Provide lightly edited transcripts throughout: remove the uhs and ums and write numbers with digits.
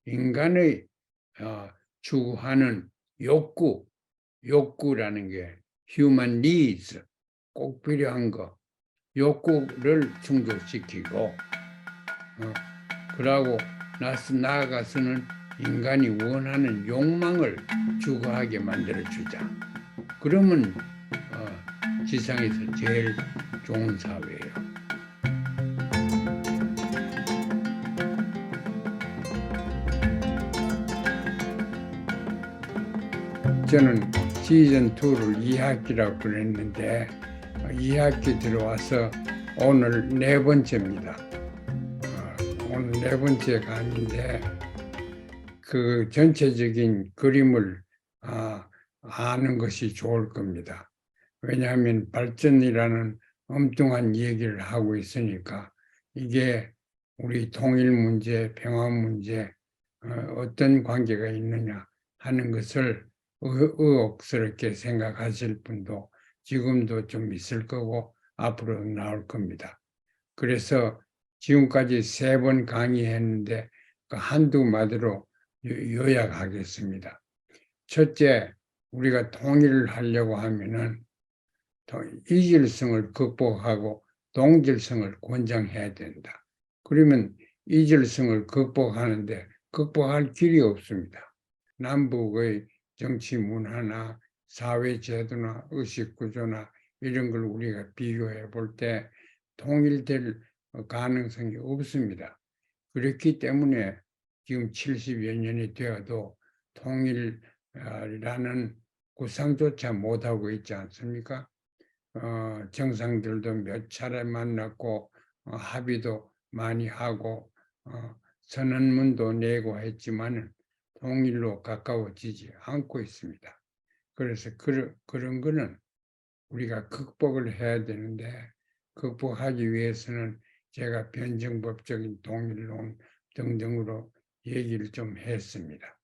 인간의 추구하는 욕구라는 게 human needs, 꼭 필요한 거, 욕구를 충족시키고 그러고 나아가서는 인간이 원하는 욕망을 추구하게 만들어주자. 그러면 지상에서 제일 좋은 사회예요. 저는 시즌2를 2학기라고 그랬는데 2학기 들어와서 오늘 4번째입니다. 오늘 4번째 강의인데 그 전체적인 그림을 아는 것이 좋을 겁니다. 왜냐하면 발전이라는 엉뚱한 얘기를 하고 있으니까 이게 우리 통일 문제, 평화 문제 어떤 관계가 있느냐 하는 것을 의혹스럽게 생각하실 분도 지금도 좀 있을 거고 앞으로 나올 겁니다. 그래서 지금까지 3번 강의했는데 그 한두 마디로 요약하겠습니다. 첫째, 우리가 통일을 하려고 하면은 이질성을 극복하고 동질성을 권장해야 된다. 그러면 이질성을 극복하는데 극복할 길이 없습니다. 남북의 정치 문화나 사회 제도나 의식 구조나 이런 걸 우리가 비교해 볼 때 통일될 가능성이 없습니다. 그렇기 때문에 지금 70여 년이 되어도 통일이라는 구상조차 못하고 있지 않습니까? 정상들도 몇 차례 만났고 합의도 많이 하고 선언문도 내고 했지만 통일로 가까워지지 않고 있습니다. 그래서 그런 거는 우리가 극복을 해야 되는데 극복하기 위해서는 제가 변증법적인 통일론 등등으로 얘기를 좀 했습니다.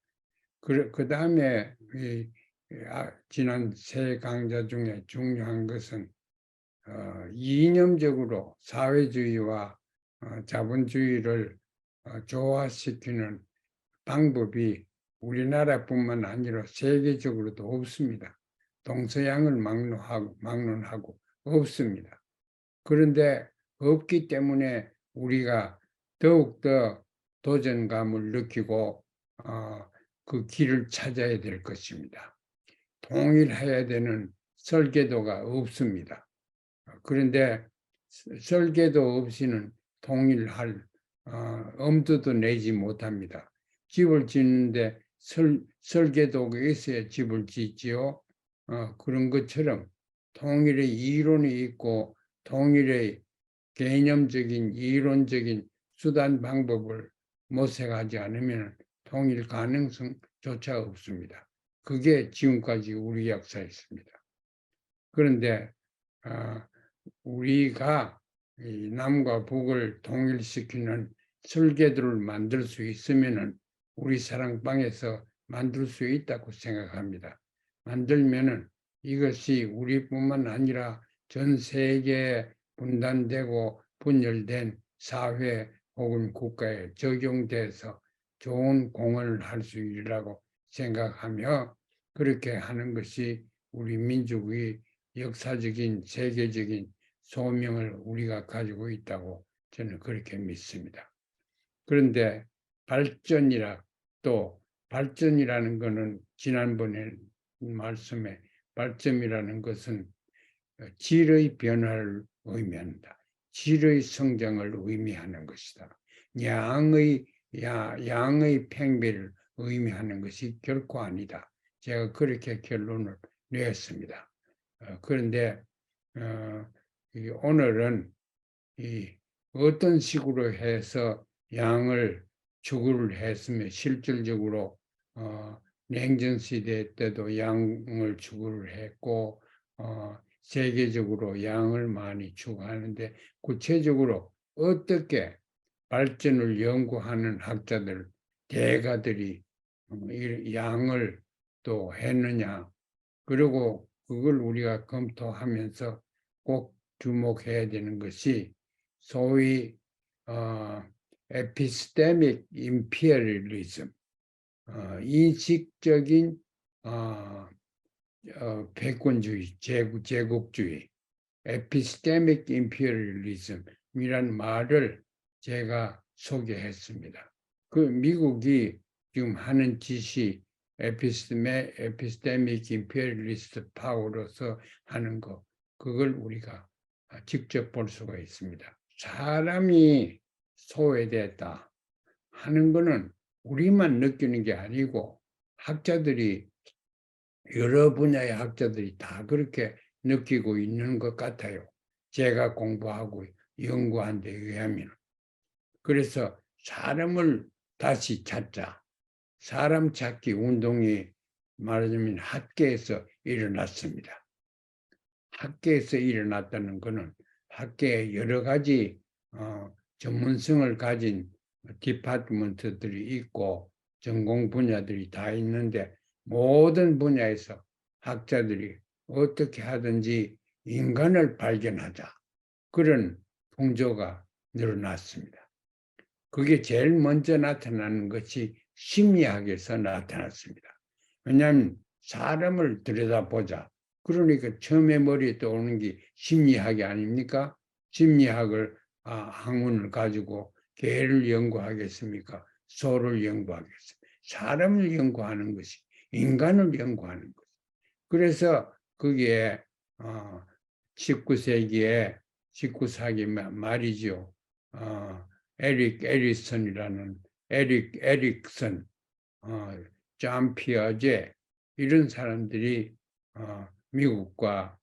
그 다음에 지난 3 강좌 중에 중요한 것은 이념적으로 사회주의와 자본주의를 조화시키는 방법이 우리나라뿐만 아니라 세계적으로도 없습니다. 동서양을 막론하고 없습니다. 그런데 없기 때문에 우리가 더욱더 도전감을 느끼고 그 길을 찾아야 될 것입니다. 통일해야 되는 설계도가 없습니다. 그런데 설계도 없이는 통일할 엄두도 내지 못합니다. 집을 짓는데 설계도가 있어야 집을 짓지요. 그런 것처럼 통일의 이론이 있고 통일의 개념적인 이론적인 수단 방법을 모색하지 않으면 통일 가능성조차 없습니다. 그게 지금까지 우리 역사였습니다. 그런데 우리가 남과 북을 통일시키는 설계도를 만들 수 있으면 우리 사랑방에서 만들 수 있다고 생각합니다. 만들면은 이것이 우리뿐만 아니라 전 세계에 분단되고 분열된 사회 혹은 국가에 적용돼서 좋은 공헌을 할 수 있으리라고 생각하며 그렇게 하는 것이 우리 민족의 역사적인 세계적인 소명을 우리가 가지고 있다고 저는 그렇게 믿습니다. 그런데 발전이라는 것은 지난번에 말씀에 발전이라는 것은 질의 변화를 의미한다. 질의 성장을 의미하는 것이다. 양의 팽배를 의미하는 것이 결코 아니다. 제가 그렇게 결론을 내었습니다. 그런데 오늘은 어떤 식으로 해서 양을 추구를 했으면 실질적으로 냉전시대 때도 양을 추구를 했고 세계적으로 양을 많이 추구하는데 구체적으로 어떻게 발전을 연구하는 학자들, 대가들이 양을 또 했느냐. 그리고 그걸 우리가 검토하면서 꼭 주목해야 되는 것이 소위 epistemic imperialism, 인식적인 패권주의, 제국주의, epistemic imperialism이란 말을 제가 소개했습니다. 그 미국이 지금 하는 짓이 epistemic imperialist power로서 하는 거, 그걸 우리가 직접 볼 수가 있습니다. 사람이 소외됐다 하는 거는 우리만 느끼는 게 아니고 학자들이, 여러 분야의 학자들이 다 그렇게 느끼고 있는 것 같아요. 제가 공부하고 연구한 데 의하면. 그래서 사람을 다시 찾자. 사람 찾기 운동이 말하자면 학계에서 일어났습니다. 학계에서 일어났다는 것은 학계에 여러 가지 전문성을 가진 디파트먼트들이 있고 전공 분야들이 다 있는데, 모든 분야에서 학자들이 어떻게 하든지 인간을 발견하자, 그런 풍조가 늘어났습니다. 그게 제일 먼저 나타나는 것이 심리학에서 나타났습니다. 왜냐하면 사람을 들여다보자. 그러니까 처음에 머리에 떠오르는 게 심리학이 아닙니까? 심리학을 학문을 가지고 개를 연구하겠습니까? 소를 연구하겠습니까? 사람을 연구하는 것이, 인간을 연구하는 것. 그래서 그게 19세기에 19세기 말이죠. 에릭 에리슨이라는 에릭슨, 존 피아제, 이런 사람들이 미국과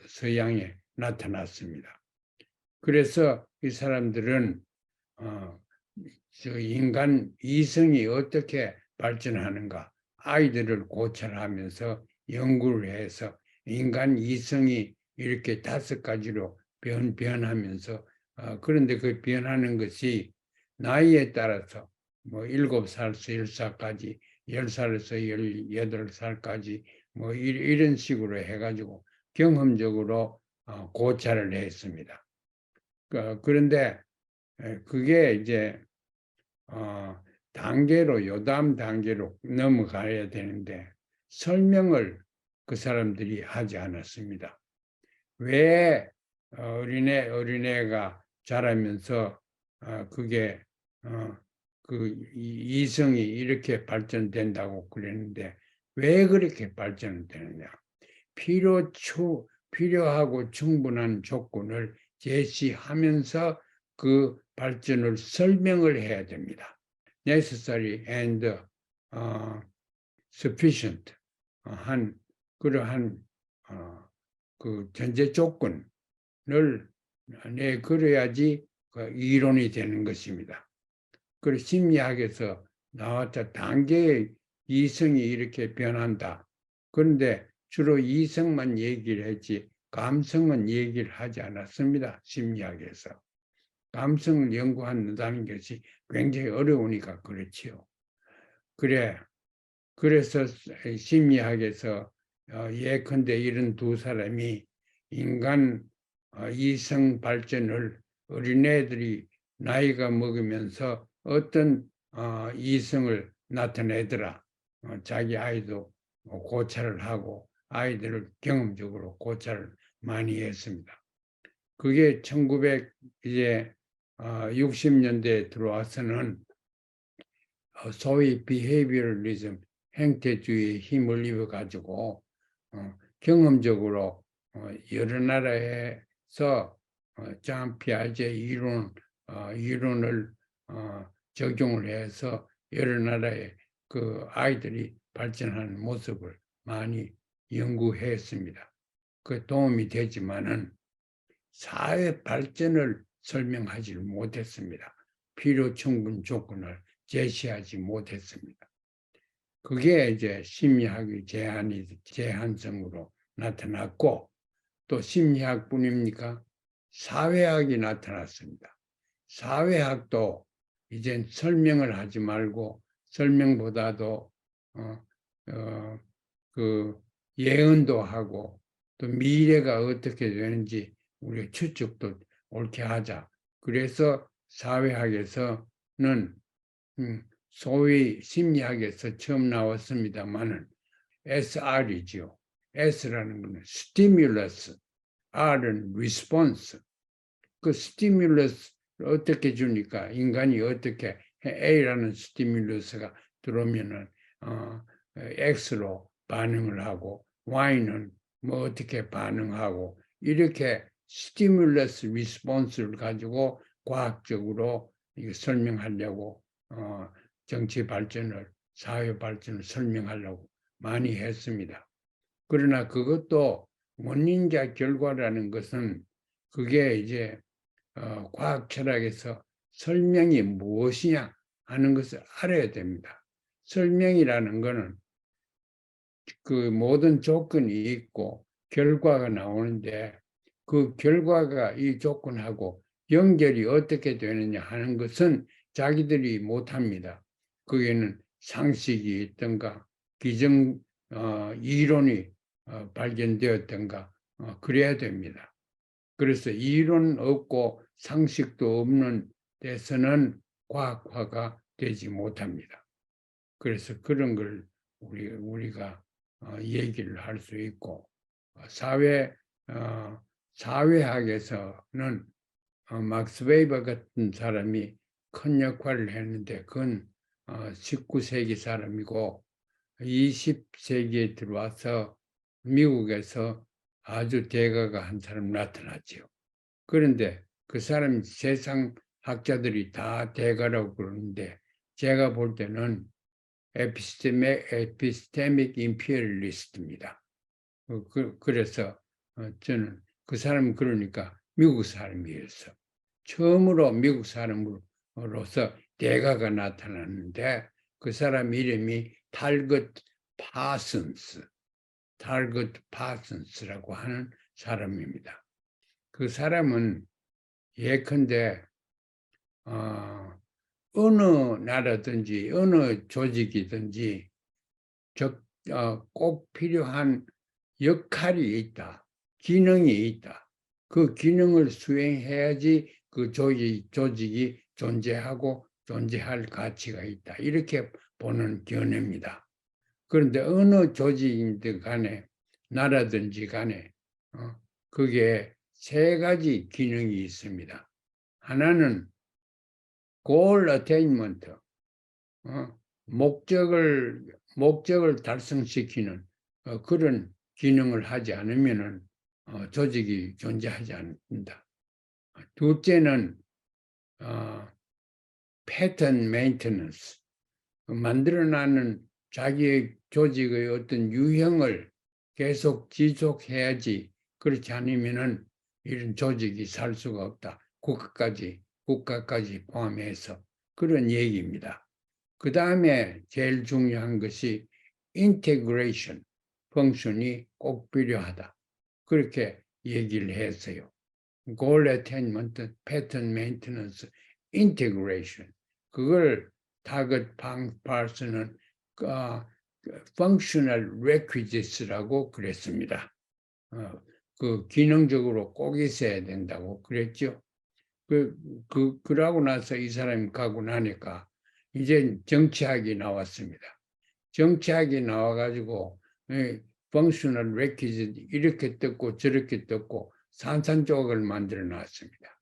서양에 나타났습니다. 그래서 이 사람들은 저 인간 이성이 어떻게 발전하는가, 아이들을 고찰하면서 연구를 해서 인간 이성이 이렇게 5가지로 변하면서, 그런데 그 변하는 것이 나이에 따라서 뭐 7살에서 10살까지, 10살에서 18살까지 뭐 이런 식으로 해가지고 경험적으로 고찰을 했습니다. 그런데 그게 이제 단계로, 요담 단계로 넘어가야 되는데 설명을 그 사람들이 하지 않았습니다. 왜 어린애가 자라면서 그게 그 이성이 이렇게 발전된다고 그랬는데 왜 그렇게 발전되느냐? 필요하고 충분한 조건을 제시하면서 그 발전을 설명을 해야 됩니다. necessary and sufficient, 그러한 그 전제 조건을 내걸어야지 그 이론이 되는 것입니다. 그리고 심리학에서 나왔다 단계의 이성이 이렇게 변한다. 그런데 주로 이성만 얘기를 했지 감성은 얘기를 하지 않았습니다. 심리학에서. 감성을 연구한다는 것이 굉장히 어려우니까 그렇지요. 그래서 심리학에서 예컨대 이런 두 사람이 인간 이성 발전을, 어린애들이 나이가 먹으면서 어떤 이성을 나타내더라. 자기 아이도 고찰을 하고 아이들을 경험적으로 고찰을 많이 했습니다. 그게 1960년대에 들어와서는 소위 비헤이비어리즘, 행태주의의 힘을 입어가지고 경험적으로 여러 나라에서 존 피아제 이론을 적용을 해서 여러 나라의 그 아이들이 발전하는 모습을 많이 연구했습니다. 그 도움이 되지만은 사회 발전을 설명하지 못했습니다. 필요 충분 조건을 제시하지 못했습니다. 그게 이제 심리학의 제한성으로 나타났고, 또 심리학뿐입니까? 사회학이 나타났습니다. 사회학도 이젠 설명을 하지 말고 설명보다도 그 예언도 하고 또 미래가 어떻게 되는지 우리 추측도 옳게 하자. 그래서 사회학에서는 소위 심리학에서 처음 나왔습니다만은 SR이죠. S라는 것은 스티뮬러스, R은 리스폰스. 그 스티뮬러스를 어떻게 주니까 인간이 어떻게 A라는 스티뮬러스가 들어오면은 X로 반응을 하고 Y는 뭐 어떻게 반응하고 이렇게 스티뮬러스 리스폰스를 가지고 과학적으로 설명하려고 정치 발전을 사회 발전을 설명하려고 많이 했습니다. 그러나 그것도 원인과 결과라는 것은 그게 이제 과학 철학에서 설명이 무엇이냐 하는 것을 알아야 됩니다. 설명이라는 것은 그 모든 조건이 있고 결과가 나오는데 그 결과가 이 조건하고 연결이 어떻게 되느냐 하는 것은 자기들이 못합니다. 거기에는 상식이 있던가 기정 이론이 발견되었던가 그래야 됩니다. 그래서 이론 없고 상식도 없는 데서는 과학화가 되지 못합니다. 그래서 그런 걸 우리가 얘기를 할 수 있고 사회학에서는 막스 웨이버 같은 사람이 큰 역할을 했는데 그건 19세기 사람이고 20세기에 들어와서 미국에서 아주 대가가 한 사람 나타났죠. 그런데 그 사람 세상 학자들이 다 대가라고 그러는데 제가 볼 때는 에피스테믹 임페리얼리스트입니다. 그래서 저는 그 사람은 그러니까 미국 사람이었어. 처음으로 미국 사람으로서 대가가 나타났는데 그 사람 이름이 탈것 파슨스라고 하는 사람입니다. 그 사람은 예컨대 어느 나라든지 어느 조직이든지 꼭 필요한 역할이 있다, 기능이 있다. 그 기능을 수행해야지 그 조직이 존재하고 존재할 가치가 있다. 이렇게 보는 견해입니다. 그런데 어느 조직인지 간에 나라든지 간에 그게 세 가지 기능이 있습니다. 하나는 goal attainment, 목적을 달성시키는 그런 기능을 하지 않으면은 조직이 존재하지 않는다. 둘째는 pattern maintenance, 만들어나는 자기의 조직의 어떤 유형을 계속 지속해야지 그렇지 않으면은 이런 조직이 살 수가 없다. 국가까지 포함해서 그런 얘기입니다. 그 다음에 제일 중요한 것이 인테그레이션 펑션이 꼭 필요하다. 그렇게 얘기를 했어요. goal attainment, pattern maintenance, integration. 그걸 타겟 파슨은 functional requisites라고 그랬습니다. 그 기능적으로 꼭 있어야 된다고 그랬죠. 그러고 나서 이 사람이 가고 나니까 이제 정치학이 나왔습니다. 정치학이 나와가지고 functional requisite 이렇게 떴고 저렇게 떴고 산산조각을 만들어 놨습니다.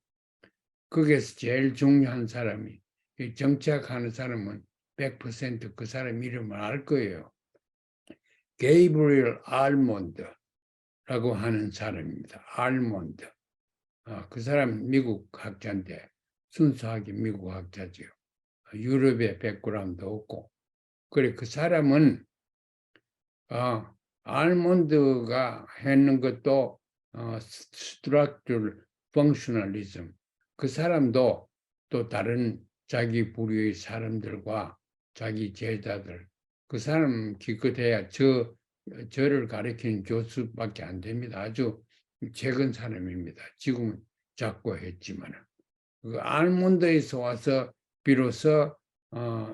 거기에서 제일 중요한 사람이 정치학하는 사람은 100% 그 사람 이름을 알 거예요. 게이브리엘 알몬드라고 하는 사람입니다. 알몬드. 그 사람 미국 학자인데 순수하게 미국 학자죠. 유럽의 백그라운드 없고. 그래 그 사람은 알몬드가 했는 것도 structural functionalism. 그 사람도 또 다른 자기 부류의 사람들과 자기 제자들 그 사람 기껏해야 저를 가리키는 교수밖에 안 됩니다. 아주 최근 사람입니다. 지금은 작고 했지만 그 알몬드에서 와서 비로소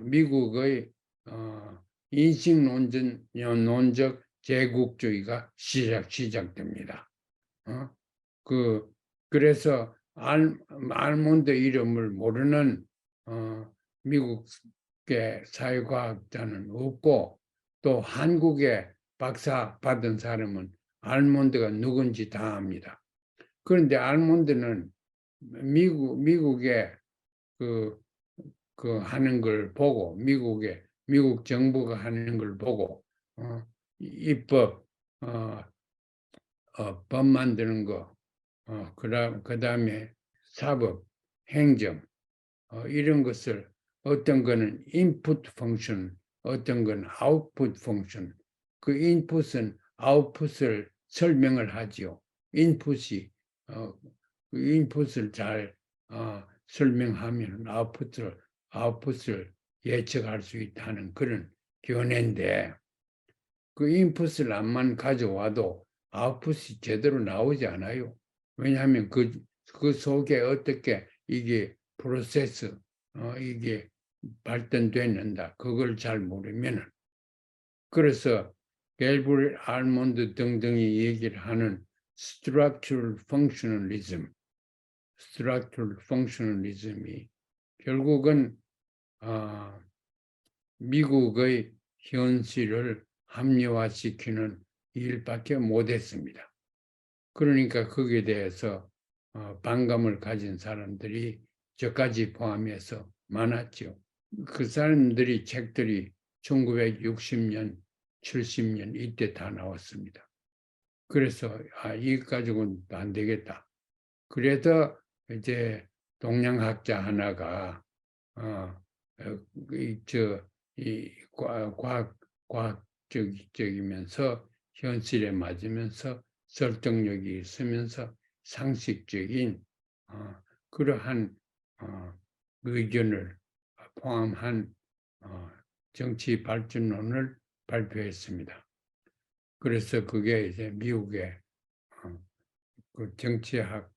미국의 인식론적 제국주의가 시작됩니다. 그래서 알몬드 이름을 모르는 미국의 사회과학자는 없고 또 한국에 박사 받은 사람은 알몬드가 누군지 다 압니다. 그런데 알몬드는 미국의 그 하는 걸 보고 미국 정부가 하는 걸 보고 입법 법 만드는 거 그다음에 사법 행정 이런 것을 어떤 거는 인풋 펑션 어떤 건 아웃풋 펑션 그 인풋은 아웃풋을 설명을 하지요. 인풋이 그 인풋을 잘 설명하면 아웃풋을 예측할 수 있다는 그런 견해인데 그 인풋을 안만 가져와도 아웃풋이 제대로 나오지 않아요. 왜냐하면 그 속에 어떻게 이게 프로세스 이게 발전되는다 그걸 잘 모르면은 그래서 갤브리 알몬드 등등이 얘기를 하는 structural functionalism이 결국은 미국의 현실을 합리화시키는 일밖에 못했습니다. 그러니까 거기에 대해서 반감을 가진 사람들이 저까지 포함해서 많았죠. 그 사람들이 책들이 1960년, 70년 이때 다 나왔습니다. 그래서 이거 가지고는 안 되겠다. 그래서 이제 동양학자 하나가 과학적이면서 현실에 맞으면서 설득력이 있으면서 상식적인 그러한 의견을 포함한 정치 발전론을 발표했습니다. 그래서 그게 이제 미국의 그 정치학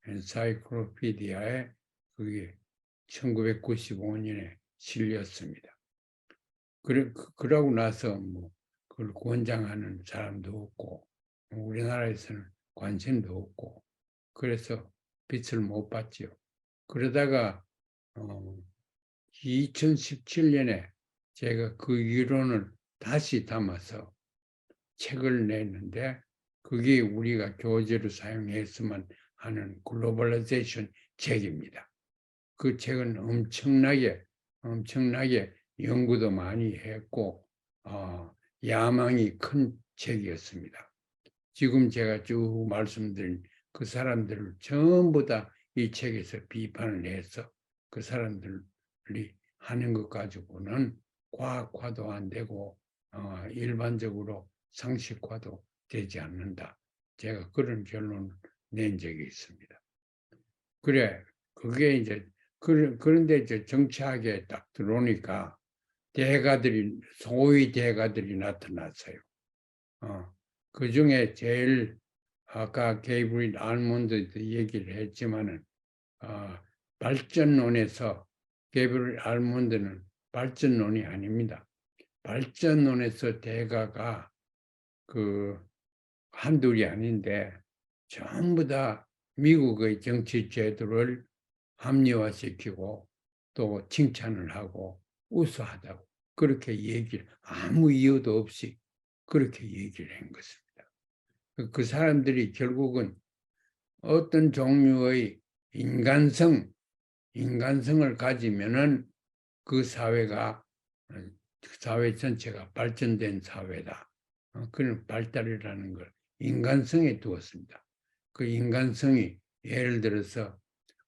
엔사이클로피디아에 그게 1995년에 실렸습니다. 그러고 나서 뭐 그걸 권장하는 사람도 없고 우리나라에서는 관심도 없고 그래서 빛을 못 봤죠. 그러다가 2017년에 제가 그 이론을 다시 담아서 책을 냈는데 그게 우리가 교재로 사용했으면 하는 글로벌라이제이션 책입니다. 그 책은 엄청나게 연구도 많이 했고 야망이 큰 책이었습니다. 지금 제가 쭉 말씀드린 그 사람들을 전부 다 이 책에서 비판을 해서 그 사람들이 하는 것 가지고는 과학화도 안 되고 일반적으로 상식화도 되지 않는다. 제가 그런 결론을 낸 적이 있습니다. 그래, 그게 이제 그런데 이제 정치학에 딱 들어오니까 소위 대가들이 나타났어요. 그 중에 제일 아까 게이브리 알몬드도 얘기를 했지만은 발전론에서 게이브리 알몬드는 발전론이 아닙니다. 발전론에서 대가가 그 한둘이 아닌데 전부 다 미국의 정치 제도를 합리화시키고 또 칭찬을 하고 우수하다고 그렇게 아무 이유도 없이 그렇게 얘기를 한 것입니다. 그 사람들이 결국은 어떤 종류의 인간성을 가지면은 그 사회 전체가 발전된 사회다. 그런 발달이라는 걸 인간성에 두었습니다. 그 인간성이 예를 들어서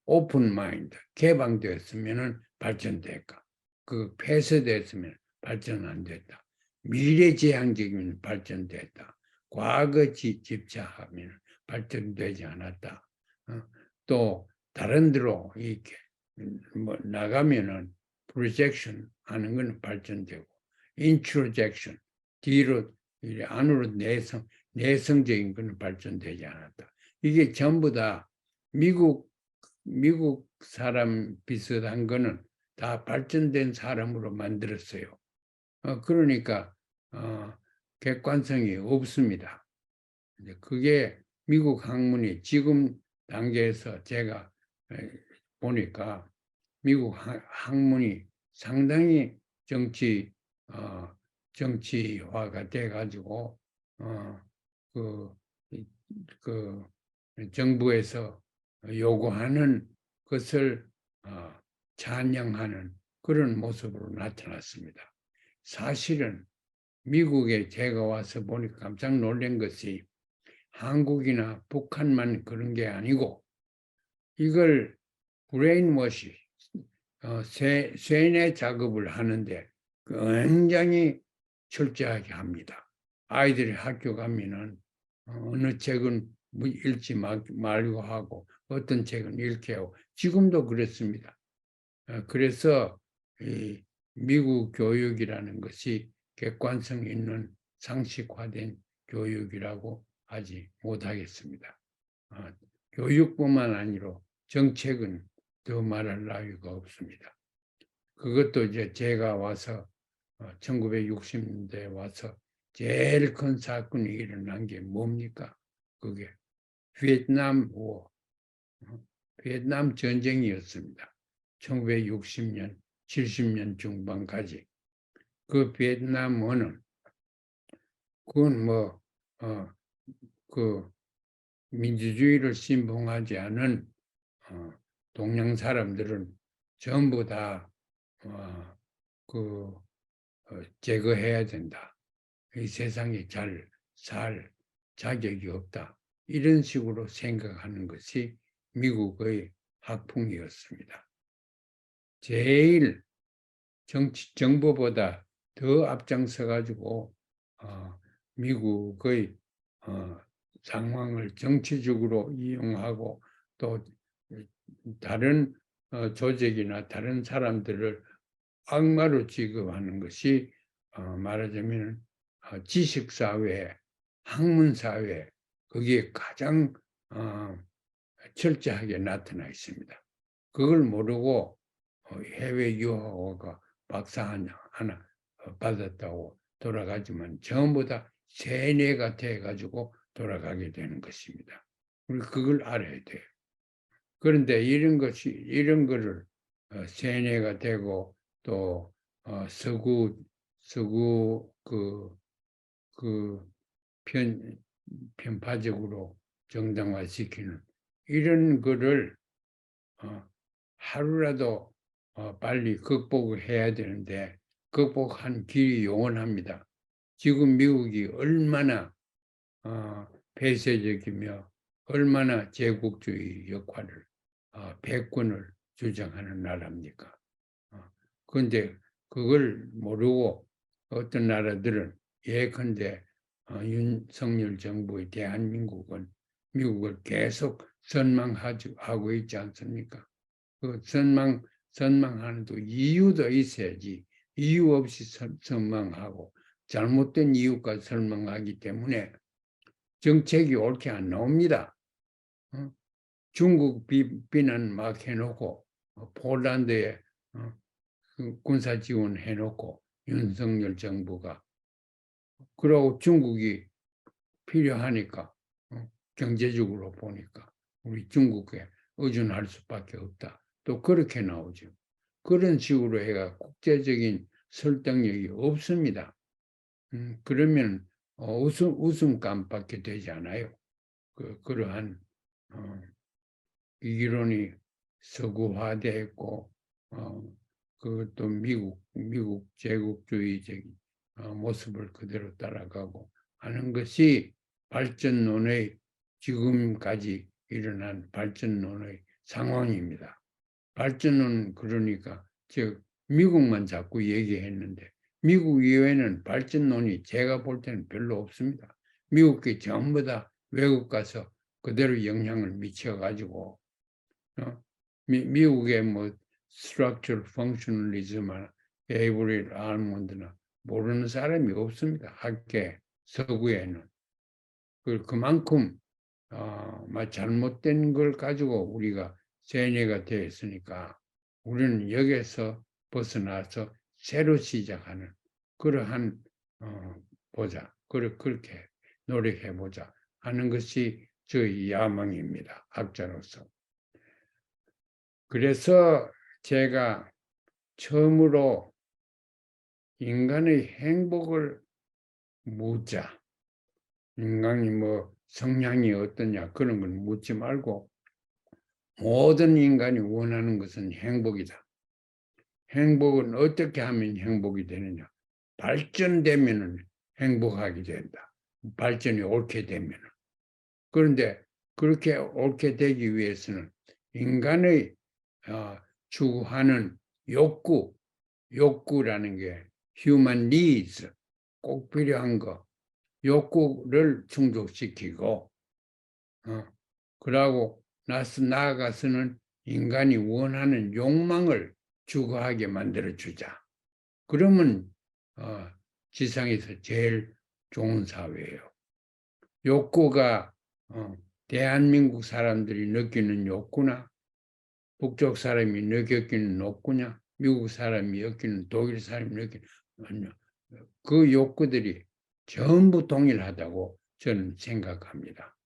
오픈 마인드, 개방되었으면 발전될까? 그 폐쇄되었으면 발전 안 됐다. 미래지향적이면 발전됐다. 과거 집착하면 발전되지 않았다. 또 다른 데로 이렇게 뭐 나가면은 프로젝션 하는 건 발전되고 인트로젝션 뒤로 안으로 내성적인 건 발전되지 않았다. 이게 전부 다 미국 사람 비슷한 거는 다 발전된 사람으로 만들었어요. 그러니까 객관성이 없습니다. 이제 그게 미국 학문이 지금 단계에서 제가 보니까 미국 학문이 상당히 정치화가 돼가지고 그, 그 정부에서 요구하는 것을 찬양하는 그런 모습으로 나타났습니다. 사실은 미국에 제가 와서 보니까 깜짝 놀란 것이 한국이나 북한만 그런 게 아니고 이걸 브레인워시, 쇠뇌 작업을 하는데 굉장히 철저하게 합니다. 아이들이 학교 가면은 어느 책은 읽지 말고 하고 어떤 책은 읽게 하고 지금도 그렇습니다. 그래서 이 미국 교육이라는 것이 객관성 있는 상식화된 교육이라고 하지 못하겠습니다. 교육뿐만 아니라 정책은 더 말할 나위가 없습니다. 그것도 이제 제가 와서 1960년대에 와서 제일 큰 사건이 일어난 게 뭡니까? 그게 베트남 전쟁이었습니다. 1960년, 70년 중반까지. 그 베트남은 그건 그 민주주의를 신봉하지 않은 동양 사람들은 전부 다 제거해야 된다. 이 세상에 잘 살 자격이 없다. 이런 식으로 생각하는 것이 미국의 학풍이었습니다. 제일 정부보다 더 앞장서 가지고 미국의 상황을 정치적으로 이용하고 또 다른 조직이나 다른 사람들을 악마로 취급하는 것이 말하자면 지식사회, 학문사회 거기에 가장 철저하게 나타나 있습니다. 그걸 모르고 해외 유학가 박사 하나 받았다고 돌아가지만 전부 다 세뇌가 돼가지고 돌아가게 되는 것입니다. 우리 그걸 알아야 돼요. 그런데 이런 거를 세뇌가 되고 또 서구 편파적으로 정당화시키는 이런 거를 하루라도 빨리 극복을 해야 되는데 극복한 길이 영원합니다. 지금 미국이 얼마나 폐쇄적이며 얼마나 제국주의 역할을 패권을 주장하는 나라입니까? 그런데 그걸 모르고 어떤 나라들은 예컨대 윤석열 정부의 대한민국은 미국을 계속 선망하고 있지 않습니까? 그 선망하는 또 이유도 있어야지. 이유 없이 선망하고 잘못된 이유까지 설명하기 때문에 정책이 옳게 안 나옵니다. 중국 비난 막 해놓고 폴란드에 군사 지원 해놓고 윤석열 정부가 그러고 중국이 필요하니까 경제적으로 보니까 우리 중국에 의존할 수밖에 없다. 또 그렇게 나오죠. 그런 식으로 해가 국제적인 설득력이 없습니다. 그러면 웃음감밖에 되지 않아요. 그러한 이론이 서구화되었고 그것도 미국 제국주의적인 모습을 그대로 따라가고 하는 것이 발전론의 지금까지 일어난 발전론의 상황입니다. 발전론 그러니까 즉 미국만 자꾸 얘기했는데 미국 이외에는 발전론이 제가 볼 때는 별로 없습니다. 미국이 전부 다 외국 가서 그대로 영향을 미쳐가지고 미국의 뭐 structural functionalism이나 에이브릴 알몬드나 모르는 사람이 없습니다. 학계 서구에는 그만큼 잘못된 걸 가지고 우리가 세뇌가 되어 있으니까 우리는 여기에서 벗어나서 새로 시작하는 그러한 그렇게 노력해 보자 하는 것이 저희 야망입니다. 학자로서. 그래서 제가 처음으로 인간의 행복을 묻자. 인간이 뭐 성향이 어떠냐 그런 걸 묻지 말고 모든 인간이 원하는 것은 행복이다. 행복은 어떻게 하면 행복이 되느냐. 발전되면 행복하게 된다. 발전이 옳게 되면. 그런데 그렇게 옳게 되기 위해서는 인간의 추구하는 욕구라는 게 human needs, 꼭 필요한 거, 욕구를 충족시키고 그러고 나아가서는 인간이 원하는 욕망을 추구하게 만들어주자. 그러면 지상에서 제일 좋은 사회예요. 욕구가 대한민국 사람들이 느끼는 욕구나 북쪽 사람이 느끼는 욕구냐 미국 사람이 느끼는 독일 사람이 느끼는 그 욕구들이 전부 동일하다고 저는 생각합니다.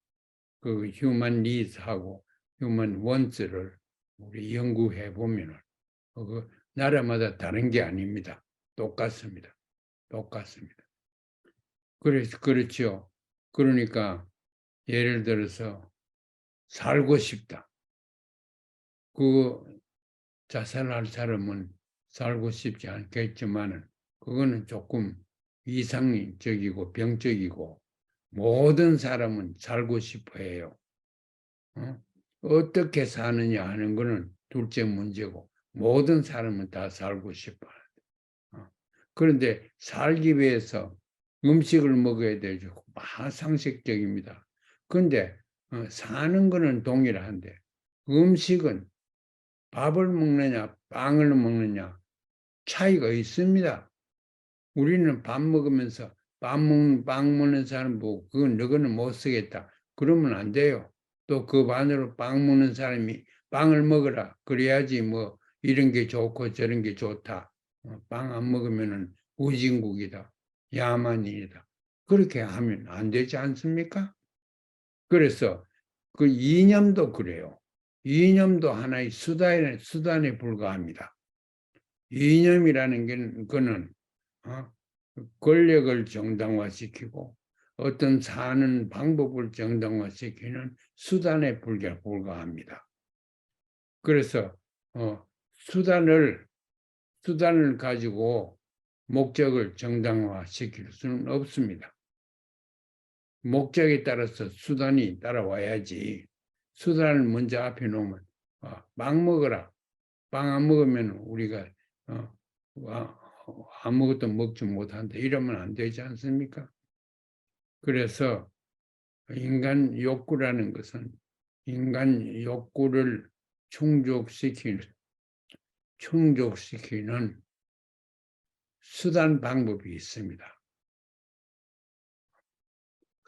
그 휴먼 니즈하고 휴먼 원스를 우리 연구해 보면은 그 나라마다 다른 게 아닙니다. 똑같습니다. 똑같습니다. 그래서 그렇죠. 그러니까 예를 들어서 살고 싶다. 그 자살할 사람은 살고 싶지 않겠지만은 그거는 조금 이상적이고 병적이고 모든 사람은 살고 싶어 해요. 어떻게 사느냐 하는 것은 둘째 문제고 모든 사람은 다 살고 싶어. 그런데 살기 위해서 음식을 먹어야 되죠. 상식적입니다. 그런데 사는 것은 동일한데 음식은 밥을 먹느냐 빵을 먹느냐 차이가 있습니다. 우리는 밥 먹으면서 빵 먹는 사람 보고 그건 너거는 못 쓰겠다. 그러면 안 돼요. 또 그 반으로 빵 먹는 사람이 빵을 먹어라. 그래야지 뭐 이런 게 좋고 저런 게 좋다. 빵 안 먹으면은 우진국이다. 야만인이다. 그렇게 하면 안 되지 않습니까? 그래서 그 이념도 그래요. 이념도 하나의 수단에 불과합니다. 이념이라는 거는 권력을 정당화시키고 어떤 사는 방법을 정당화시키는 수단에 불과합니다. 그래서 수단을 가지고 목적을 정당화시킬 수는 없습니다. 목적에 따라서 수단이 따라와야지. 수단을 먼저 앞에 놓으면 빵 먹어라. 빵 안 먹으면 우리가 아무것도 먹지 못한다. 이러면 안 되지 않습니까? 그래서 인간 욕구라는 것은 인간 욕구를 충족시키는 수단 방법이 있습니다.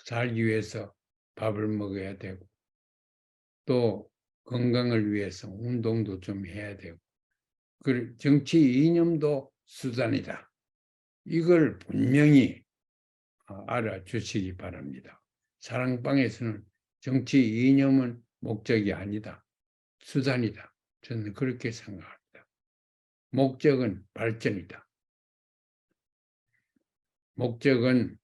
살기 위해서 밥을 먹어야 되고 또 건강을 위해서 운동도 좀 해야 되고 정치 이념도 수단이다. 이걸 분명히 알아주시기 바랍니다. 사랑방에서는 정치 이념은 목적이 아니다. 수단이다. 저는 그렇게 생각합니다. 목적은 발전이다. 목적은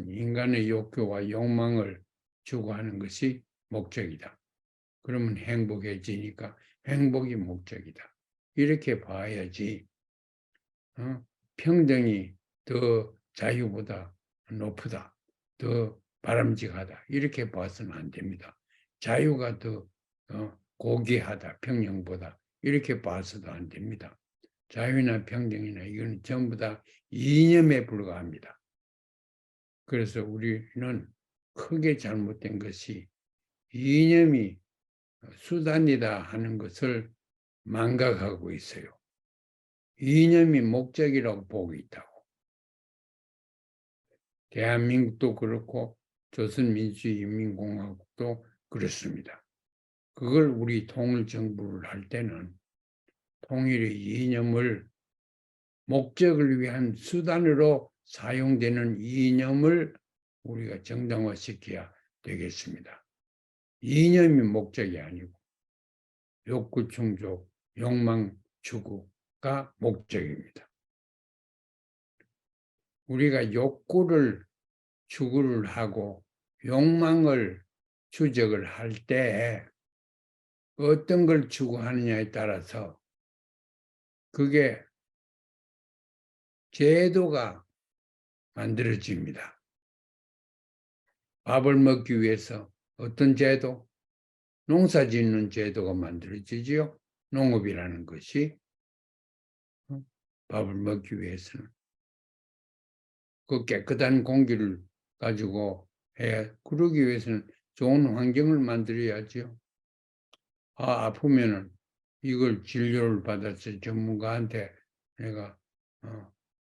인간의 욕구와 욕망을 추구하는 것이 목적이다. 그러면 행복해지니까 행복이 목적이다. 이렇게 봐야지 평등이 더 자유보다 높다. 더 바람직하다. 이렇게 봐서는 안 됩니다. 자유가 더 고귀하다. 평등보다. 이렇게 봐서도 안 됩니다. 자유나 평등이나 이건 전부 다 이념에 불과합니다. 그래서 우리는 크게 잘못된 것이 이념이 수단이다 하는 것을 망각하고 있어요. 이념이 목적이라고 보고 있다고. 대한민국도 그렇고 조선민주인민공화국도 그렇습니다. 그걸 우리 통일정부를 할 때는 통일의 이념을 목적을 위한 수단으로 사용되는 이념을 우리가 정당화시켜야 되겠습니다. 이념이 목적이 아니고 욕구 충족, 욕망 추구가 목적입니다. 우리가 욕구를 추구를 하고 욕망을 추적을 할 때 어떤 걸 추구하느냐에 따라서 그게 제도가 만들어집니다. 밥을 먹기 위해서 어떤 제도? 농사 짓는 제도가 만들어지지요. 농업이라는 것이 밥을 먹기 위해서는 그 깨끗한 공기를 가지고 그러기 위해서는 좋은 환경을 만들어야죠. 아프면은 이걸 진료를 받아서 전문가한테 내가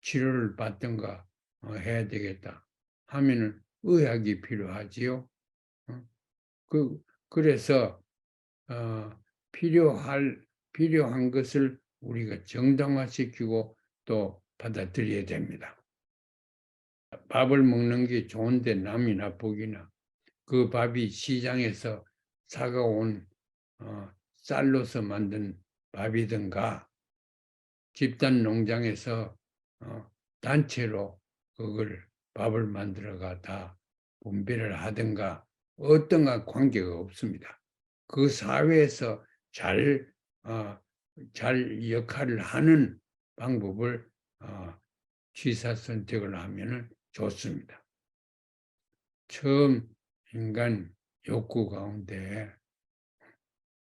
치료를 받든가 해야 되겠다 하면은 의학이 필요하지요. 그래서 필요한 것을 우리가 정당화시키고 또 받아들여야 됩니다. 밥을 먹는 게 좋은데 남이 나쁘기나 그 밥이 시장에서 사가온 쌀로서 만든 밥이든가 집단 농장에서 단체로 그걸 밥을 만들어가 다 분배를 하든가 어떤가 관계가 없습니다. 그 사회에서 잘 역할을 하는 방법을 취사 선택을 하면 좋습니다. 처음 인간 욕구 가운데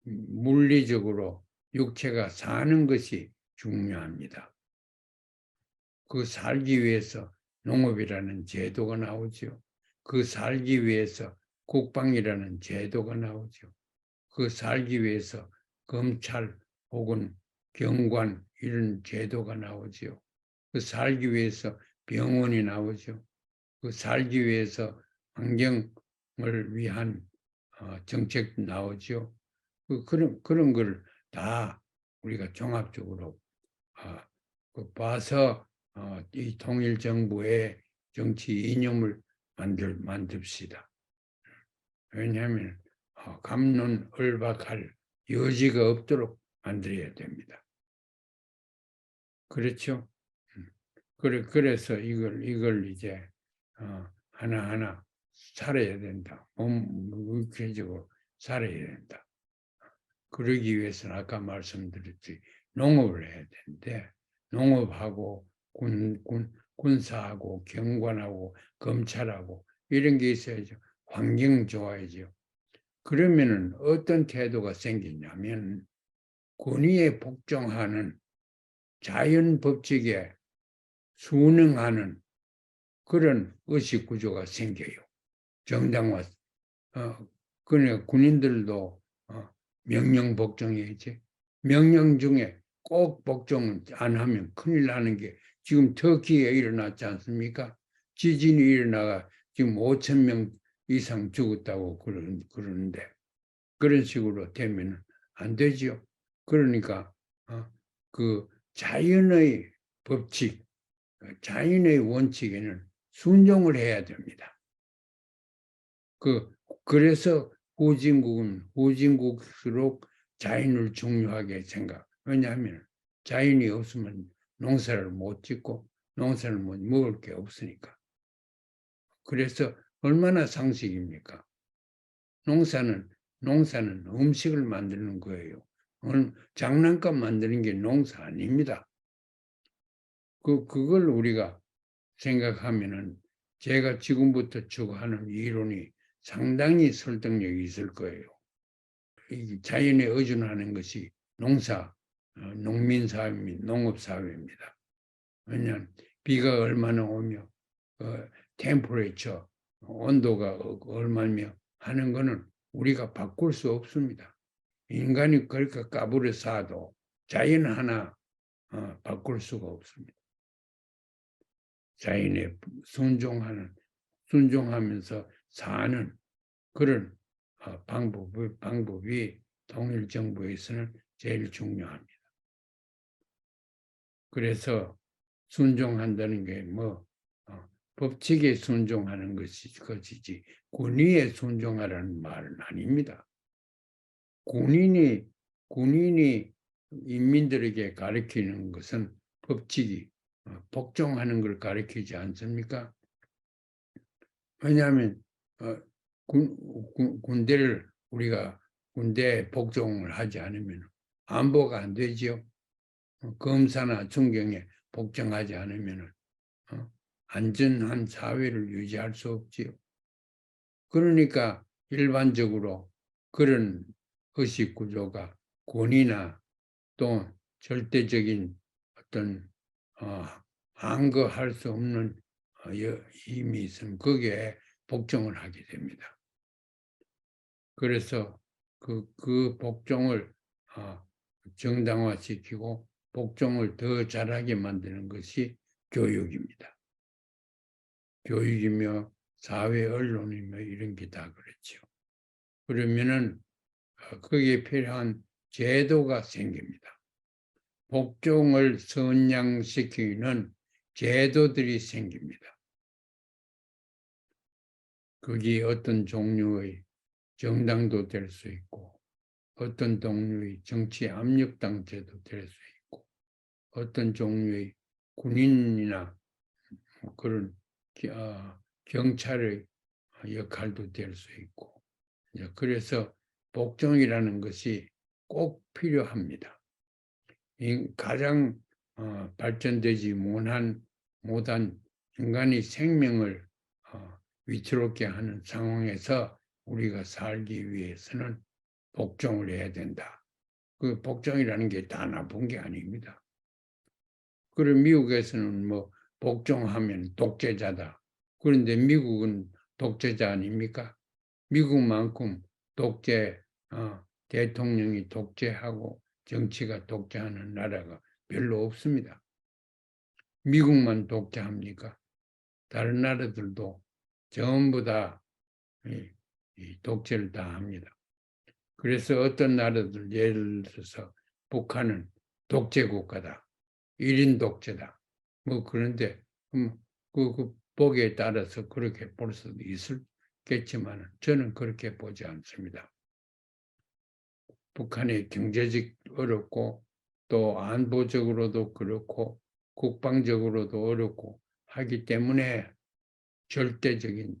물리적으로 육체가 사는 것이 중요합니다. 그 살기 위해서 농업이라는 제도가 나오죠. 그 살기 위해서 국방이라는 제도가 나오죠. 그 살기 위해서 검찰 혹은 경관 이런 제도가 나오죠. 그 살기 위해서 병원이 나오죠. 그 살기 위해서 환경을 위한 정책도 나오죠. 그런 걸 다 우리가 종합적으로 봐서 이 통일정부의 정치 이념을 만듭시다. 왜냐하면 갑론을박할 여지가 없도록 만들어야 됩니다. 그렇죠? 그래서 이걸 이제 하나하나 살아야 된다. 육체적으로 살아야 된다. 그러기 위해서는 아까 말씀드렸지 농업을 해야 되는데 농업하고 군사하고 경관하고 검찰하고 이런 게 있어야죠. 환경 좋아야죠. 그러면은 어떤 태도가 생기냐면 권위에 복종하는 자연 법칙에 순응하는 그런 의식 구조가 생겨요. 정당화. 그러니까 군인들도 명령 복종해야지. 명령 중에 꼭 복종 안 하면 큰일 나는 게 지금 터키에 일어났지 않습니까? 지진이 일어나가 지금 5천 명 이상 죽었다고 그러는데 그런 식으로 되면 안 되죠. 그러니까 그 자연의 법칙, 자연의 원칙에는 순종을 해야 됩니다. 그래서 후진국일수록 자연을 중요하게 생각. 왜냐하면 자연이 없으면 농사를 못 짓고 농사를 못 먹을 게 없으니까. 그래서 얼마나 상식입니까? 농사는 음식을 만드는 거예요. 장난감 만드는 게 농사 아닙니다. 그걸 우리가 생각하면은 제가 지금부터 추구하는 이론이 상당히 설득력이 있을 거예요. 자연에 의존하는 것이 농민사회, 농업사회입니다. 왜냐하면 비가 얼마나 오며 템퍼레처, 온도가 얼마며 하는 것은 우리가 바꿀 수 없습니다. 인간이 그렇게 까불어 사도 자연 하나 바꿀 수가 없습니다. 자연에 순종하면서 사는 그런 방법이 통일정부에서는 제일 중요합니다. 그래서 순종한다는 게 법칙에 순종하는 것이지 군의에 순종하라는 말은 아닙니다. 군인이 인민들에게 가르치는 것은 법칙이 복종하는 걸 가르치지 않습니까? 왜냐하면 군대를 우리가 군대에 복종을 하지 않으면 안보가 안 되지요. 검사나 중경에 복종하지 않으면 안전한 사회를 유지할 수 없지요. 그러니까 일반적으로 그런 의식 구조가 군이나 또 절대적인 어떤 안거할 수 없는 힘이 있으면 거기에 복종을 하게 됩니다. 그래서 그 복종을 정당화시키고 복종을 더 잘하게 만드는 것이 교육입니다. 교육이며 사회 언론이며 이런 게 다 그렇죠. 그러면은 거기에 필요한 제도가 생깁니다. 복종을 선양시키는 제도들이 생깁니다. 그게 어떤 종류의 정당도 될 수 있고 어떤 종류의 정치 압력당제도 될 수 있고 어떤 종류의 군인이나 그런 경찰의 역할도 될 수 있고 그래서 복종이라는 것이 꼭 필요합니다. 가장 발전되지 못한 인간의 생명을 위태롭게 하는 상황에서 우리가 살기 위해서는 복종을 해야 된다. 그 복종이라는 게 다 나쁜 게 아닙니다. 그리고 미국에서는 뭐 복종하면 독재자다. 그런데 미국은 독재자 아닙니까? 미국만큼 대통령이 독재하고 정치가 독재하는 나라가 별로 없습니다. 미국만 독재합니까? 다른 나라들도 전부 다 독재를 다 합니다. 그래서 어떤 나라들 예를 들어서 북한은 독재 국가다. 1인 독재다. 뭐 그런데 그 보기에 따라서 그렇게 볼 수도 있겠지만 저는 그렇게 보지 않습니다. 북한이 경제적 어렵고 또 안보적으로도 그렇고 국방적으로도 어렵고 하기 때문에 절대적인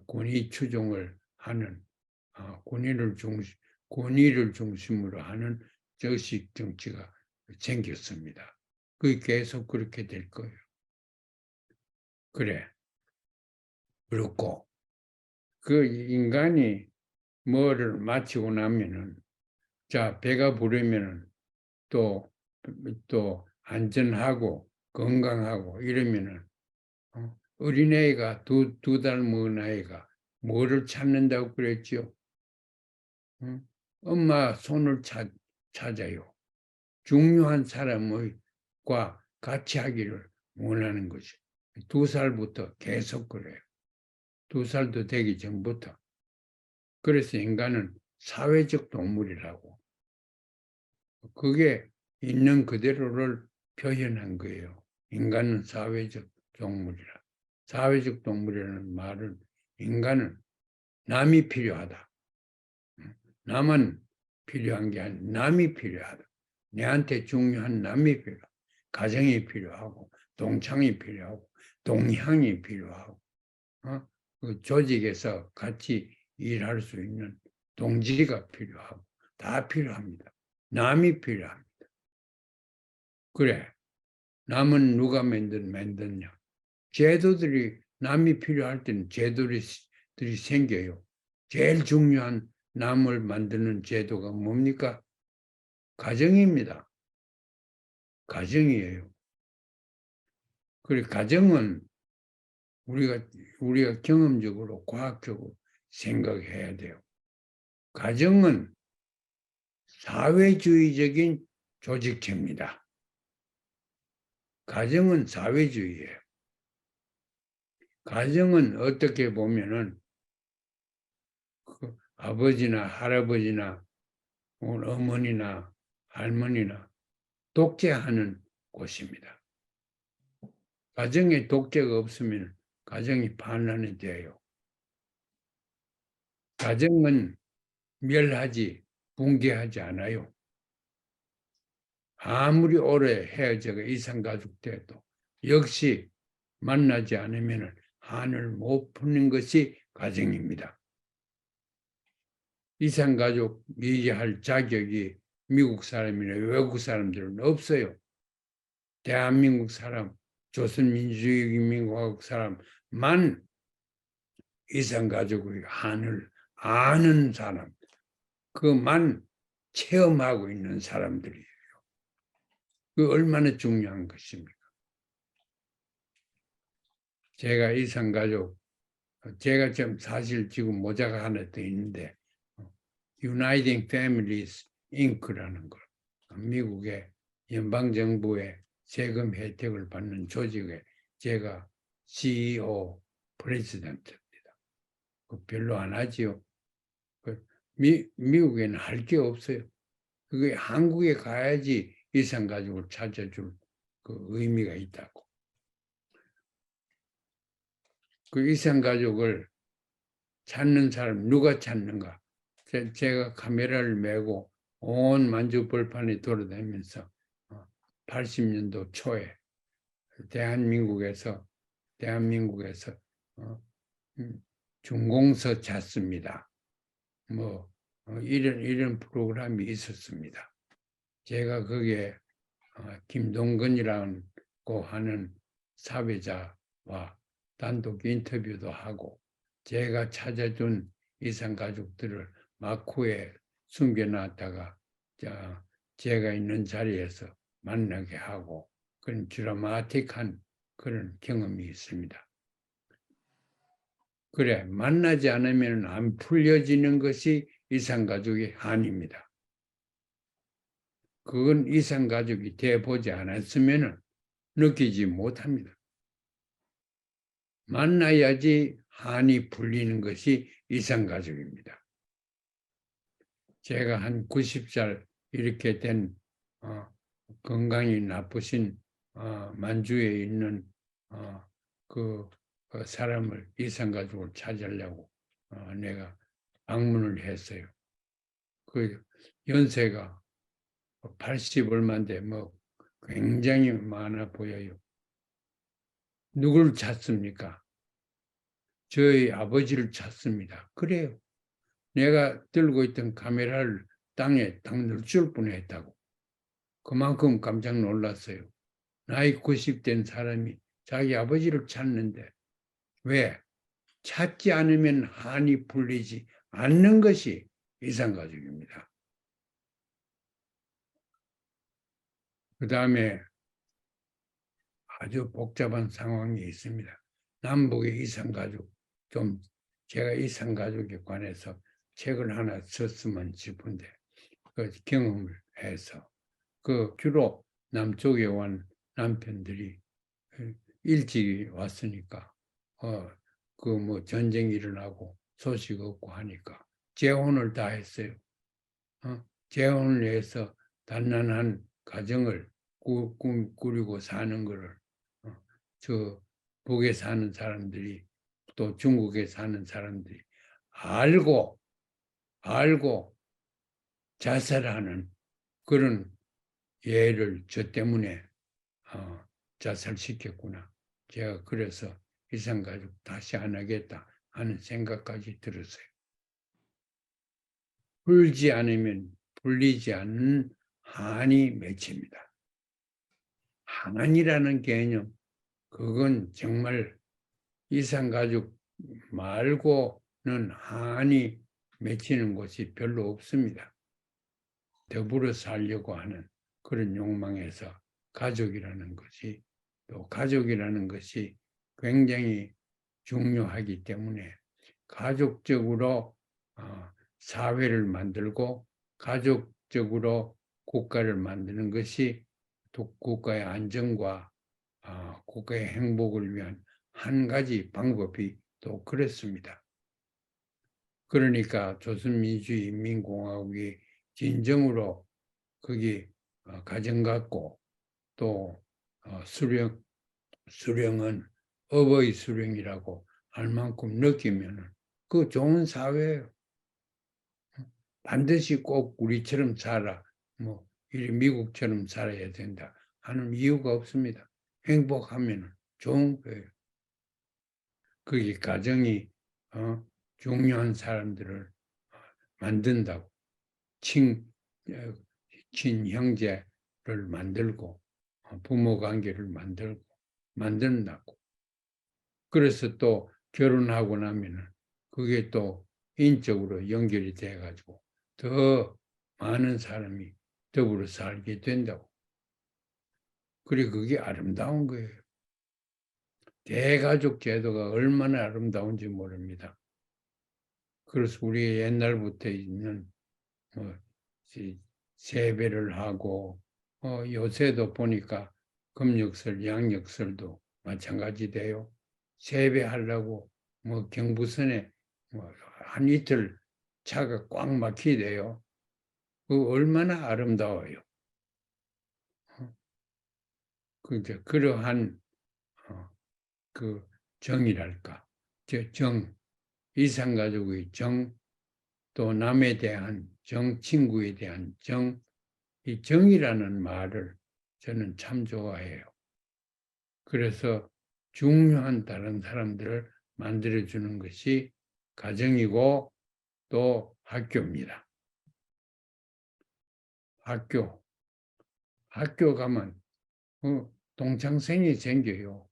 권위 추종을 하는 권위를 중심으로 하는 저식 정치가 생겼습니다. 그게 계속 그렇게 될 거예요. 그래. 그렇고 그 인간이 뭐를 마치고 나면은 자 배가 부르면은 또 안전하고 건강하고 이러면은 어린애가 두 달 먹은 아이가 뭐를 찾는다고 그랬죠? 엄마 손을 찾아요. 중요한 사람과 같이 하기를 원하는 거죠. 2살부터 계속 그래요. 2살도 되기 전부터. 그래서 인간은 사회적 동물이라고. 그게 있는 그대로를 표현한 거예요. 인간은 사회적 동물이라. 사회적 동물이라는 말은 인간은 남이 필요하다. 남은 필요한 게 아니라 남이 필요하다. 내한테 중요한 남이 필요하다. 가정이 필요하고 동창이 필요하고 동향이 필요하고 그 조직에서 같이 일할 수 있는 동지가 필요하고 다 필요합니다. 남이 필요합니다. 그래. 남은 누가 만드냐. 제도들이 남이 필요할 때는 제도들이 생겨요. 제일 중요한 남을 만드는 제도가 뭡니까? 가정입니다. 가정이에요. 그래 가정은 우리가 경험적으로 과학적으로 생각해야 돼요. 가정은 사회주의적인 조직체입니다. 가정은 사회주의예요. 가정은 어떻게 보면은 아버지나 할아버지나 어머니나 할머니나 독재하는 곳입니다. 가정에 독재가 없으면 가정이 반란이 돼요. 가정은 멸하지 붕괴하지 않아요. 아무리 오래 헤어져가 이산가족 돼도 역시 만나지 않으면 한을 못 푸는 것이 가정입니다. 이산가족 얘기할 자격이 미국 사람이나 외국 사람들은 없어요. 대한민국 사람, 조선민주주의인민공화국 사람만 이산가족의 한을 아는 사람, 그만 체험하고 있는 사람들이에요. 그 얼마나 중요한 것입니까? 제가 이산가족, 제가 좀 사실 지금 모자가 하나 더 있는데 Uniting Families Inc.라는 걸 미국의 연방정부의 세금 혜택을 받는 조직에 제가 CEO, 프레지던트입니다. 별로 안 하지요. 미국에는 할 게 없어요. 그게 한국에 가야지 이산가족을 찾아줄 그 의미가 있다고. 그 이산가족을 찾는 사람 누가 찾는가? 제가 카메라를 메고 온 만주벌판에 돌아다니면서 80년도 초에 대한민국에서 중공서 찾습니다. 뭐 이런 프로그램이 있었습니다. 제가 거기에 김동건이라고 하는 사회자와 단독 인터뷰도 하고 제가 찾아준 이산가족들을 마쿠에 숨겨놨다가 제가 있는 자리에서 만나게 하고 그런 드라마틱한 그런 경험이 있습니다. 그래, 만나지 않으면 안 풀려지는 것이 이산가족의 한입니다. 그건 이산가족이 돼보지 않았으면 느끼지 못합니다. 만나야지 한이 풀리는 것이 이산가족입니다. 제가 한 90살 이렇게 된 건강이 나쁘신 만주에 있는 그 사람을 이산가족을 찾으려고 내가 방문을 했어요. 그 연세가 80 얼마인데 뭐 굉장히 많아 보여요. 누굴 찾습니까? 저희 아버지를 찾습니다. 그래요. 내가 들고 있던 카메라를 땅에 딱 넣을 뻔했다고. 그만큼 깜짝 놀랐어요. 나이 90 된 사람이 자기 아버지를 찾는데 왜? 찾지 않으면 한이 풀리지 않는 것이 이산가족입니다. 그 다음에 아주 복잡한 상황이 있습니다. 남북의 이산가족, 좀 제가 이산가족에 관해서 책을 하나 썼으면 싶은데 그 경험을 해서 주로 남쪽에 온 남편들이 일찍 왔으니까 뭐 전쟁이 일어나고 소식 없고 하니까 재혼을 다 했어요. 재혼을 해서 단란한 가정을 꾸리고 사는 거를 저 북에 사는 사람들이 또 중국에 사는 사람들이 알고 자살하는 그런 예를 저 때문에 자살시켰구나. 제가 그래서 이산가족 다시 안 하겠다 하는 생각까지 들었어요. 풀지 않으면 풀리지 않는 한이 맺힙니다. 한이라는 개념, 그건 정말 이산가족 말고는 한이 맺히는 곳이 별로 없습니다. 더불어 살려고 하는 그런 욕망에서 가족이라는 것이 굉장히 중요하기 때문에 가족적으로 사회를 만들고 가족적으로 국가를 만드는 것이 국가의 안정과 국가의 행복을 위한 한 가지 방법이 또 그렇습니다. 그러니까 조선민주주의인민공화국이 진정으로 거기 가정 갖고 또 수령 수령은 업의 수령이라고 할 만큼 느끼면 그 좋은 사회예요. 반드시 꼭 우리처럼 살아, 뭐 이 미국처럼 살아야 된다 하는 이유가 없습니다. 행복하면 좋은 거예요. 그게 가정이 중요한 사람들을 만든다고 친형제를 만들고 부모 관계를 만든다고. 그래서 또 결혼하고 나면은 그게 또 인적으로 연결이 돼가지고 더 많은 사람이 더불어 살게 된다고. 그리고 그게 아름다운 거예요. 대가족 제도가 얼마나 아름다운지 모릅니다. 그래서 우리 옛날부터 있는 세배를 하고 요새도 보니까 금역설, 양역설도 마찬가지 돼요. 세배하려고 뭐 경부선에 한 이틀 차가 꽉 막히대요. 그 얼마나 아름다워요. 그러한 그 정이랄까, 이산가족의 정, 또 남에 대한 정, 친구에 대한 정, 이 정이라는 말을 저는 참 좋아해요. 그래서 중요한 다른 사람들을 만들어주는 것이 가정이고 또 학교입니다. 학교 가면 동창생이 생겨요.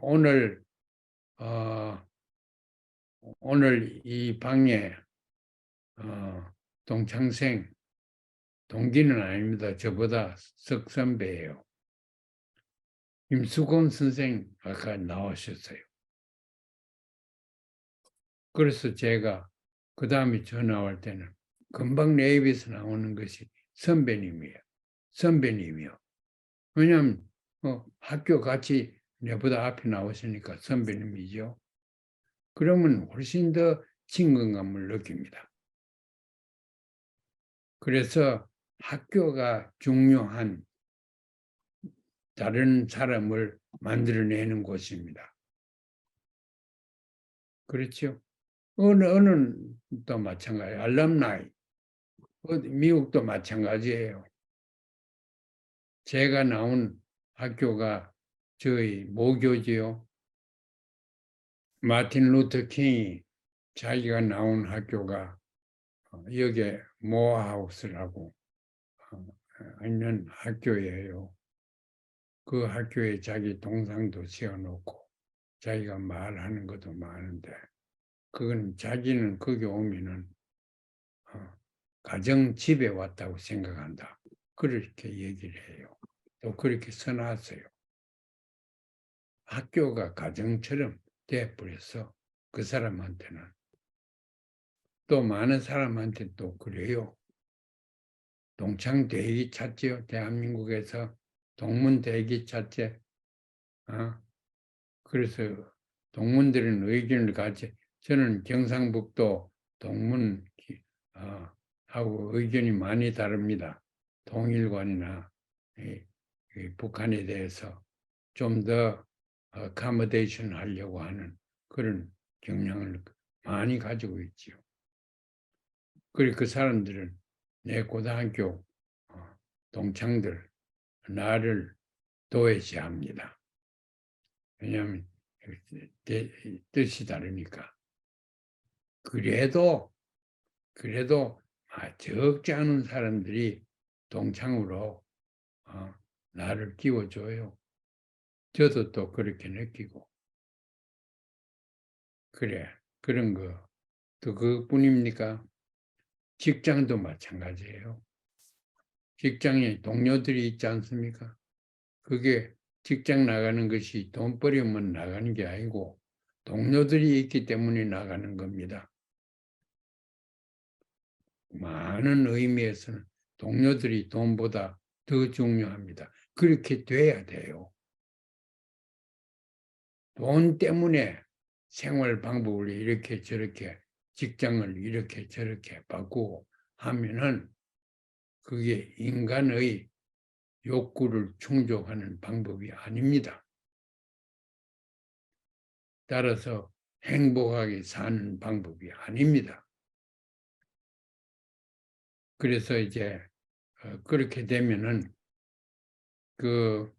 오늘 이 방에 동창생, 동기는 아닙니다. 저보다 석선배예요. 임수곤 선생 아까 나오셨어요. 그래서 제가 그 다음에 전화 올 때는 금방 내 입에서 나오는 것이 선배님이에요. 선배님이요. 왜냐하면 학교 같이 내보다 앞에 나오시니까 선배님이죠. 그러면 훨씬 더 친근감을 느낍니다. 그래서 학교가 중요한 다른 사람을 만들어내는 곳입니다. 그렇죠? 어느도 마찬가지, 알럼나이, 미국도 마찬가지예요. 제가 나온 학교가 저희 모교지요. 마틴 루터 킹이 자기가 나온 학교가 여기에 모어하우스라고 있는 학교예요. 그 학교에 자기 동상도 세워놓고 자기가 말하는 것도 많은데 그건 자기는 거기 오면은 가정 집에 왔다고 생각한다. 그렇게 얘기를 해요. 또 그렇게 써놨어요. 학교가 가정처럼 돼버려서 그 사람한테는 또 많은 사람한테 또 그래요. 동창 대기 찾지요. 대한민국에서 동문 대기 찾지. 그래서 동문들은 의견을 같이 저는 경상북도 동문 하고 의견이 많이 다릅니다. 통일관이나 북한에 대해서 좀 더 어카모데이션 하려고 하는 그런 경향을 많이 가지고 있지요. 그리고 그 사람들은 내 고등학교 동창들 나를 도외시합니다. 왜냐하면 뜻이 다르니까. 그래도 적지 않은 사람들이 동창으로 나를 끼워줘요. 저도 또 그렇게 느끼고. 그래, 그런 거. 또 그뿐입니까? 직장도 마찬가지예요. 직장에 동료들이 있지 않습니까? 그게 직장 나가는 것이 돈벌이면 나가는 게 아니고 동료들이 있기 때문에 나가는 겁니다. 많은 의미에서는 동료들이 돈보다 더 중요합니다. 그렇게 돼야 돼요. 돈 때문에 생활 방법을 이렇게 저렇게 직장을 이렇게 저렇게 바꾸고 하면은 그게 인간의 욕구를 충족하는 방법이 아닙니다. 따라서 행복하게 사는 방법이 아닙니다. 그래서 이제 그렇게 되면은 그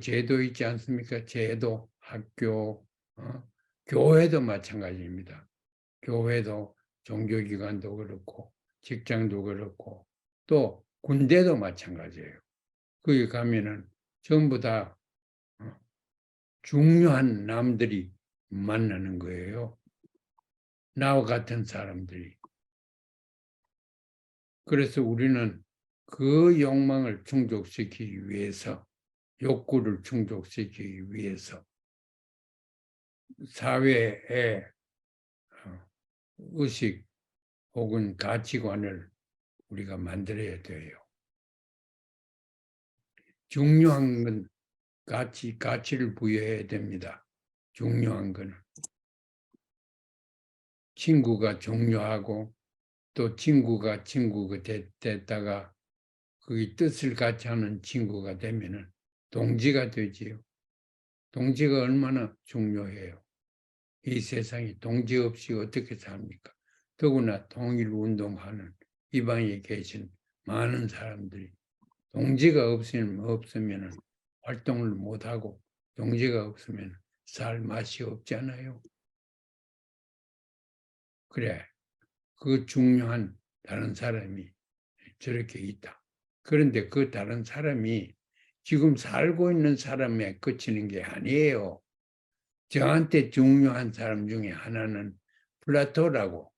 제도 있지 않습니까? 제도, 학교, 교회도 마찬가지입니다. 교회도, 종교기관도 그렇고, 직장도 그렇고, 또 군대도 마찬가지예요. 거기 가면은 전부 다 중요한 남들이 만나는 거예요. 나와 같은 사람들이. 그래서 우리는 그 욕망을 충족시키기 위해서, 욕구를 충족시키기 위해서 사회의 의식 혹은 가치관을 우리가 만들어야 돼요. 중요한 건 가치를 부여해야 됩니다. 중요한 거는. 친구가 중요하고 또 친구가 됐다가 그 뜻을 같이 하는 친구가 되면은 동지가 되지요. 동지가 얼마나 중요해요. 이 세상에 동지 없이 어떻게 삽니까? 더구나 통일운동하는 이방에 계신 많은 사람들이 동지가 없으면 활동을 못하고 동지가 없으면 살 맛이 없잖아요. 그래, 그 중요한 다른 사람이 저렇게 있다. 그런데 그 다른 사람이 지금 살고 있는 사람에 그치는 게 아니에요. 저한테 중요한 사람 중에 하나는 플라토.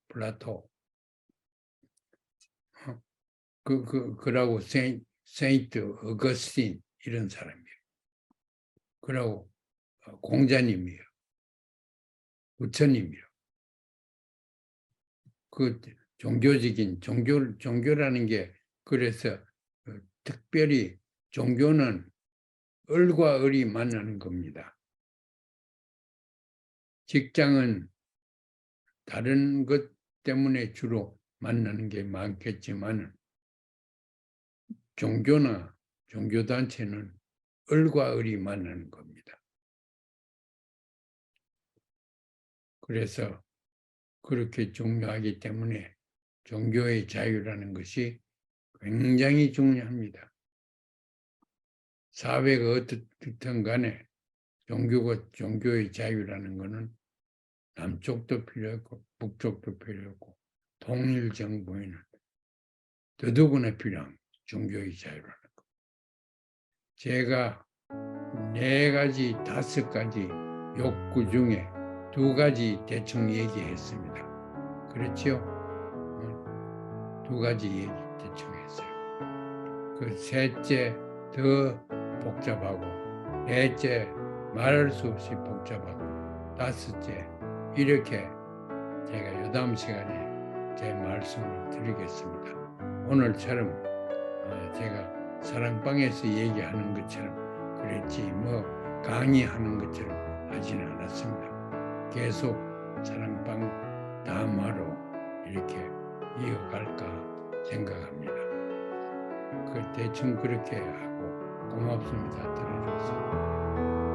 그러고 세인트 어거스틴 이런 사람이에요. 그러고 공자님이에요. 부처님이에요. 그 종교라는 게 그래서 특별히 종교는 을과 을이 만나는 겁니다. 직장은 다른 것 때문에 주로 만나는 게 많겠지만 종교나 종교단체는 을과 을이 만나는 겁니다. 그래서 그렇게 중요하기 때문에 종교의 자유라는 것이 굉장히 중요합니다. 사회가 어떻든 간에 종교의 자유라는 것은 남쪽도 필요했고 북쪽도 필요했고 통일정부에는 더더구나 필요한 종교의 자유라는 것. 제가 4가지, 5가지 욕구 중에 2가지 대충 얘기했습니다. 그렇죠? 2가지 얘기 대충 했어요. 그 셋째 더 복잡하고, 넷째 말할 수 없이 복잡하고, 5째 이렇게 제가 여담 시간에 제 말씀을 드리겠습니다. 오늘처럼 제가 사랑방에서 얘기하는 것처럼 그랬지 뭐 강의하는 것처럼 하지는 않았습니다. 계속 사랑방 다음화로 이렇게 이어갈까 생각합니다. 대충 그렇게 하고 고맙습니다. 들어줘서.